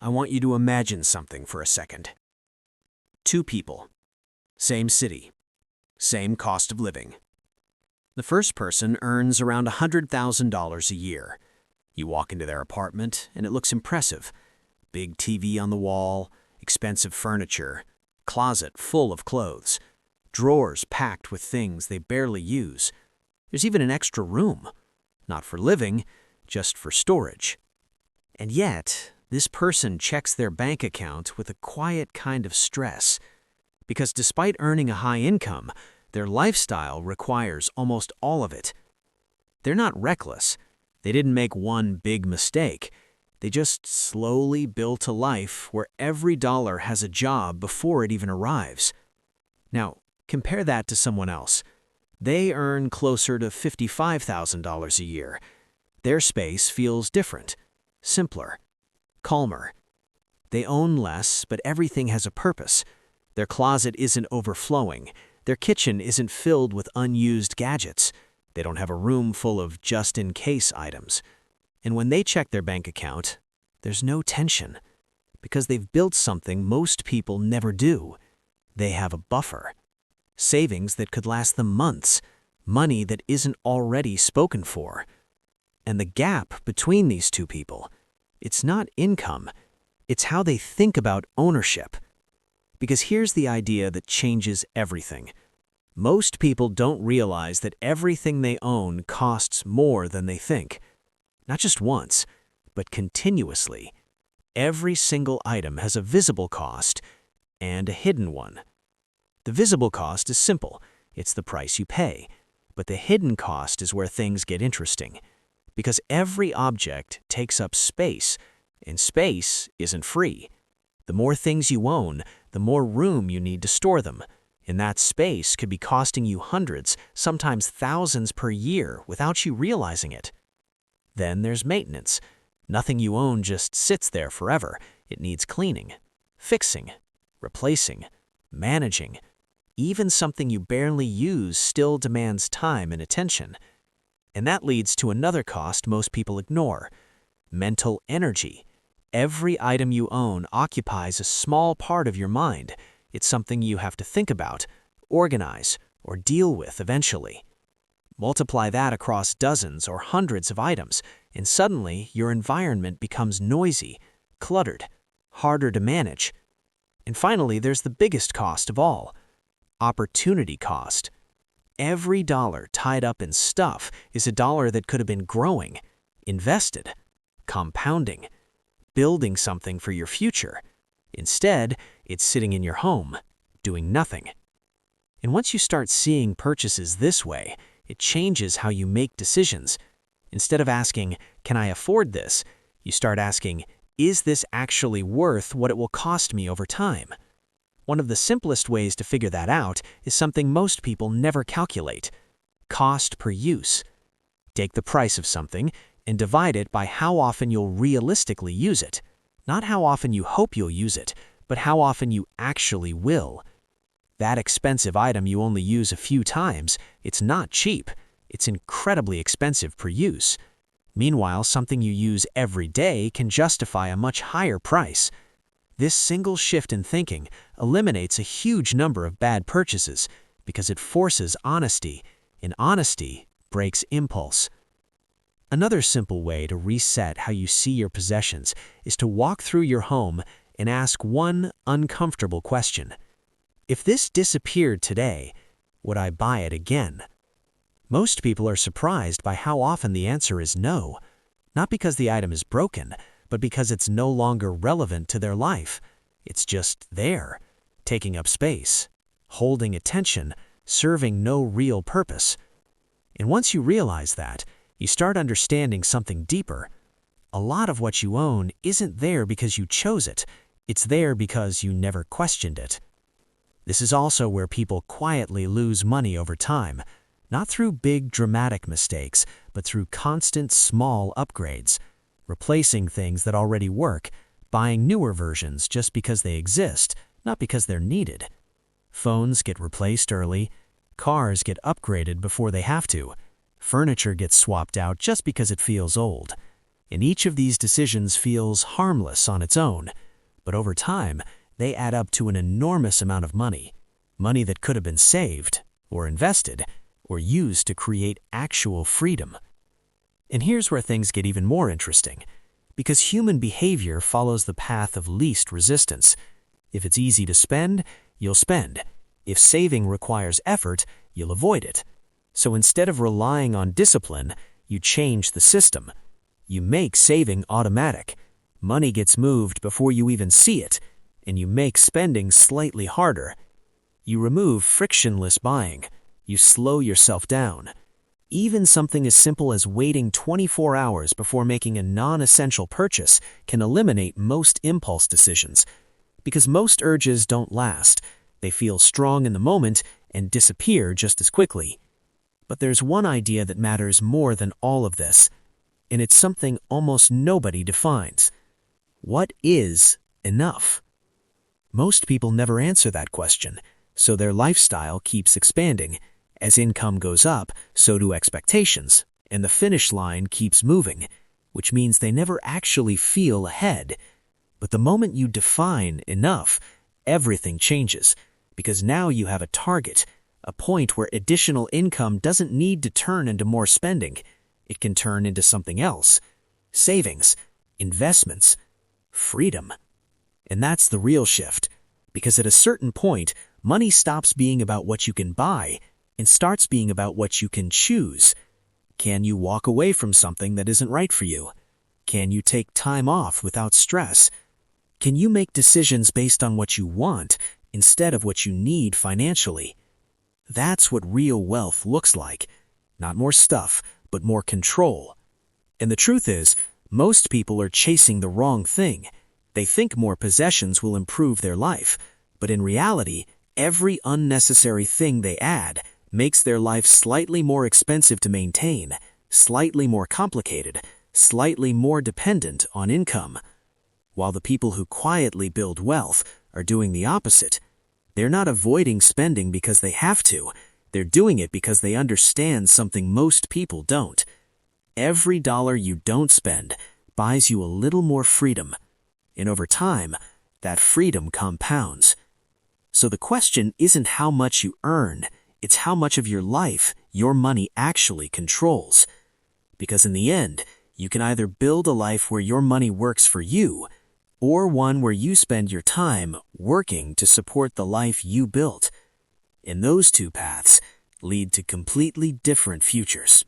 I want you to imagine something for a second. Two people, same city, same cost of living. The first person earns around $100,000 a year. You walk into their apartment, and it looks impressive. Big TV on the wall, expensive furniture, closet full of clothes, drawers packed with things they barely use. There's even an extra room, not for living, just for storage. And yet, this person checks their bank account with a quiet kind of stress, because despite earning a high income, their lifestyle requires almost all of it. They're not reckless. They didn't make one big mistake. They just slowly built a life where every dollar has a job before it even arrives. Now, compare that to someone else. They earn closer to $55,000 a year. Their space feels different, simpler, calmer. They own less, but everything has a purpose. Their closet isn't overflowing. Their kitchen isn't filled with unused gadgets. They don't have a room full of just-in-case items. And when they check their bank account, there's no tension, because they've built something most people never do. They have a buffer. Savings that could last them months. Money that isn't already spoken for. And the gap between these two people, it's not income. It's how they think about ownership. Because here's the idea that changes everything. Most people don't realize that everything they own costs more than they think. Not just once, but continuously. Every single item has a visible cost and a hidden one. The visible cost is simple. It's the price you pay. But the hidden cost is where things get interesting. Because every object takes up space, and space isn't free. The more things you own, the more room you need to store them. And that space could be costing you hundreds, sometimes thousands per year without you realizing it. Then there's maintenance. Nothing you own just sits there forever. It needs cleaning, fixing, replacing, managing. Even something you barely use still demands time and attention. And that leads to another cost most people ignore: mental energy. Every item you own occupies a small part of your mind. It's something you have to think about, organize, or deal with eventually. Multiply that across dozens or hundreds of items, and suddenly your environment becomes noisy, cluttered, harder to manage. And finally, there's the biggest cost of all: opportunity cost. Every dollar tied up in stuff is a dollar that could have been growing, invested, compounding, building something for your future. Instead, it's sitting in your home, doing nothing. And once you start seeing purchases this way, it changes how you make decisions. Instead of asking, "Can I afford this?" you start asking, "Is this actually worth what it will cost me over time?" One of the simplest ways to figure that out is something most people never calculate: cost per use. Take the price of something and divide it by how often you'll realistically use it. Not how often you hope you'll use it, but how often you actually will. That expensive item you only use a few times, it's not cheap. It's incredibly expensive per use. Meanwhile, something you use every day can justify a much higher price. This single shift in thinking eliminates a huge number of bad purchases because it forces honesty, and honesty breaks impulse. Another simple way to reset how you see your possessions is to walk through your home and ask one uncomfortable question. If this disappeared today, would I buy it again? Most people are surprised by how often the answer is no, not because the item is broken, but because it's no longer relevant to their life. It's just there, taking up space, holding attention, serving no real purpose. And once you realize that, you start understanding something deeper. A lot of what you own isn't there because you chose it. It's there because you never questioned it. This is also where people quietly lose money over time, not through big dramatic mistakes, but through constant small upgrades, replacing things that already work, buying newer versions just because they exist, not because they're needed. Phones get replaced early, cars get upgraded before they have to, furniture gets swapped out just because it feels old. And each of these decisions feels harmless on its own, but over time, they add up to an enormous amount of money. Money that could have been saved, or invested, or used to create actual freedom. And here's where things get even more interesting, because human behavior follows the path of least resistance. If it's easy to spend, you'll spend. If saving requires effort, you'll avoid it. So instead of relying on discipline, you change the system. You make saving automatic. Money gets moved before you even see it, and you make spending slightly harder. You remove frictionless buying. You slow yourself down. Even something as simple as waiting 24 hours before making a non-essential purchase can eliminate most impulse decisions. Because most urges don't last. They feel strong in the moment and disappear just as quickly. But there's one idea that matters more than all of this, and it's something almost nobody defines. What is enough? Most people never answer that question, so their lifestyle keeps expanding. As income goes up, so do expectations, and the finish line keeps moving, which means they never actually feel ahead. But the moment you define enough, everything changes, because now you have a target, a point where additional income doesn't need to turn into more spending. It can turn into something else. Savings, investments, freedom. And that's the real shift, because at a certain point, money stops being about what you can buy and starts being about what you can choose. Can you walk away from something that isn't right for you? Can you take time off without stress? Can you make decisions based on what you want instead of what you need financially? That's what real wealth looks like. Not more stuff, but more control. And the truth is, most people are chasing the wrong thing. They think more possessions will improve their life, but in reality, every unnecessary thing they add makes their life slightly more expensive to maintain, slightly more complicated, slightly more dependent on income. While the people who quietly build wealth are doing the opposite. They're not avoiding spending because they have to. They're doing it because they understand something most people don't. Every dollar you don't spend buys you a little more freedom. And over time, that freedom compounds. So the question isn't how much you earn, it's how much of your life your money actually controls. Because in the end, you can either build a life where your money works for you, or one where you spend your time working to support the life you built. And those two paths lead to completely different futures.